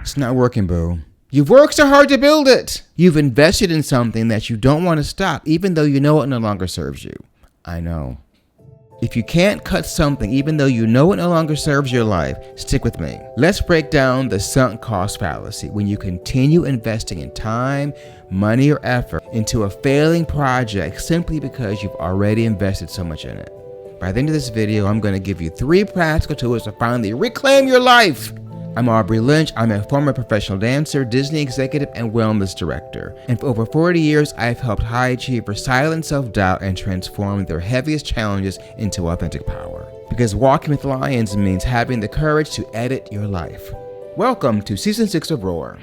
It's not working, boo. You've worked so hard to build it. You've invested in something that you don't want to stop, even though you know it no longer serves you. I know. If you can't cut something, even though you know it no longer serves your life, stick with me. Let's break down the sunk cost fallacy when you continue investing in time, money, or effort into a failing project simply because you've already invested so much in it. By the end of this video, I'm going to give you 3 practical tools to finally reclaim your life. I'm Aubrey Lynch. I'm a former professional dancer, Disney executive, and wellness director. And for over 40 years, I've helped high achievers silence self-doubt and transform their heaviest challenges into authentic power. Because walking with lions means having the courage to edit your life. Welcome to Season 6 of Roar.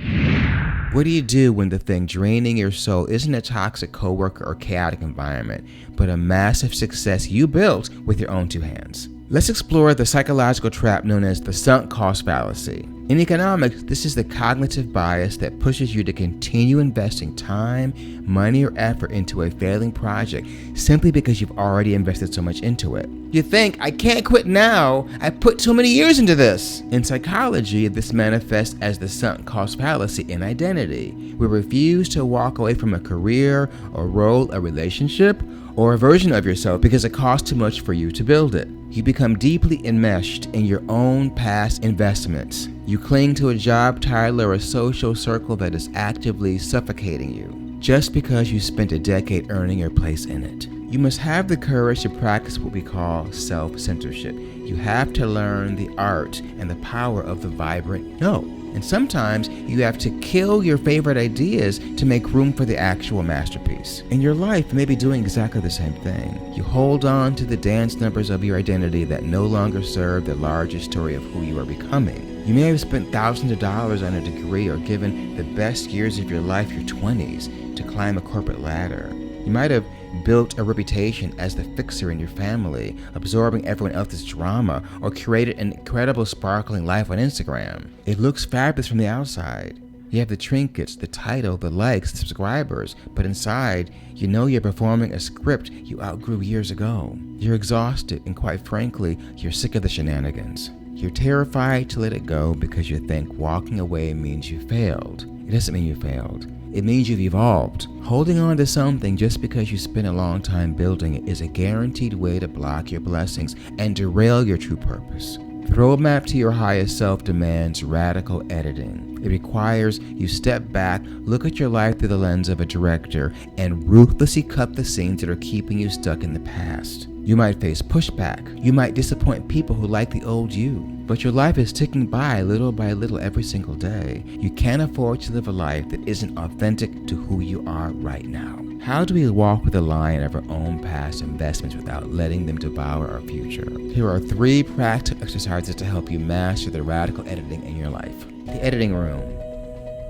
What do you do when the thing draining your soul isn't a toxic coworker or chaotic environment, but a massive success you built with your own 2 hands? Let's explore the psychological trap known as the sunk cost fallacy. In economics, this is the cognitive bias that pushes you to continue investing time, money, or effort into a failing project simply because you've already invested so much into it. You think, I can't quit now, I put too many years into this. In psychology, this manifests as the sunk cost fallacy in identity. We refuse to walk away from a career, a role, a relationship, or a version of yourself because it costs too much for you to build it. You become deeply enmeshed in your own past investments. You cling to a job title or a social circle that is actively suffocating you, just because you spent a decade earning your place in it. You must have the courage to practice what we call self-censorship. You have to learn the art and the power of the vibrant no. And sometimes you have to kill your favorite ideas to make room for the actual masterpiece. In your life, you may be doing exactly the same thing. You hold on to the dance numbers of your identity that no longer serve the larger story of who you are becoming. You may have spent thousands of dollars on a degree or given the best years of your life, your 20s, to climb a corporate ladder. You might have built a reputation as the fixer in your family, absorbing everyone else's drama, or created an incredible sparkling life on Instagram. It looks fabulous from the outside. You have the trinkets, the title, the likes, the subscribers, but inside, you know you're performing a script you outgrew years ago. You're exhausted, and quite frankly, you're sick of the shenanigans. You're terrified to let it go because you think walking away means you failed. It doesn't mean you failed. It means you've evolved. Holding on to something just because you spent a long time building it is a guaranteed way to block your blessings and derail your true purpose. The roadmap to your highest self demands radical editing. It requires you step back, look at your life through the lens of a director, and ruthlessly cut the scenes that are keeping you stuck in the past. You might face pushback. You might disappoint people who like the old you. But your life is ticking by little every single day. You can't afford to live a life that isn't authentic to who you are right now. How do we walk with the lion of our own past investments without letting them devour our future? Here are 3 practical exercises to help you master the radical editing in your life. The editing room.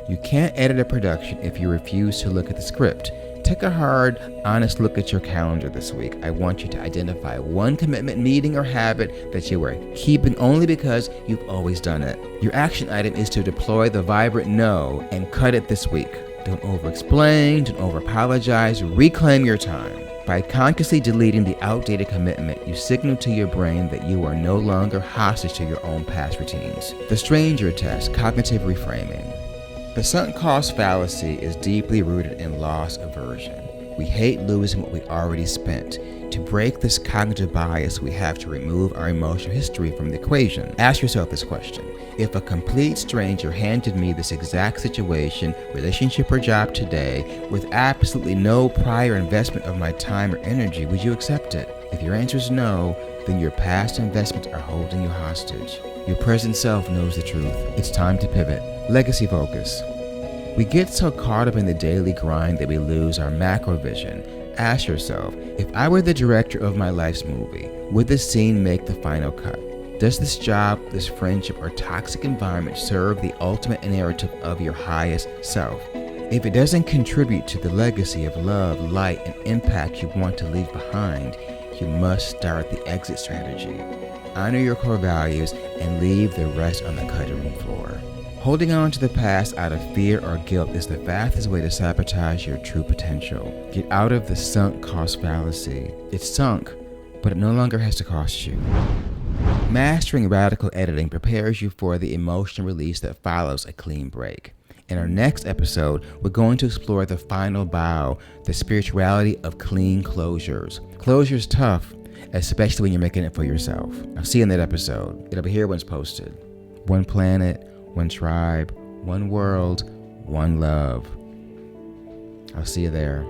You can't edit a production if you refuse to look at the script. Take a hard, honest look at your calendar this week. I want you to identify one commitment, meeting, or habit that you are keeping only because you've always done it. Your action item is to deploy the vibrant no and cut it this week. Don't over-explain, don't over-apologize, reclaim your time. By consciously deleting the outdated commitment, you signal to your brain that you are no longer hostage to your own past routines. The stranger test, cognitive reframing. The sunk cost fallacy is deeply rooted in loss aversion. We hate losing what we already spent. To break this cognitive bias, we have to remove our emotional history from the equation. Ask yourself this question. If a complete stranger handed me this exact situation, relationship, or job today with absolutely no prior investment of my time or energy, would you accept it? If your answer is no, then your past investments are holding you hostage. Your present self knows the truth. It's time to pivot. Legacy focus. We get so caught up in the daily grind that we lose our macro vision. Ask yourself, if I were the director of my life's movie, would this scene make the final cut? Does this job, this friendship, or toxic environment serve the ultimate narrative of your highest self? If it doesn't contribute to the legacy of love, light, and impact you want to leave behind, you must start the exit strategy. Honor your core values and leave the rest on the cutting room floor. Holding on to the past out of fear or guilt is the fastest way to sabotage your true potential. Get out of the sunk cost fallacy. It's sunk, but it no longer has to cost you. Mastering radical editing prepares you for the emotional release that follows a clean break. In our next episode, we're going to explore the final bow, the spirituality of clean closures. Closure's tough, especially when you're making it for yourself. I'll see you in that episode. It'll be here when it's posted. One planet, one tribe, one world, one love. I'll see you there.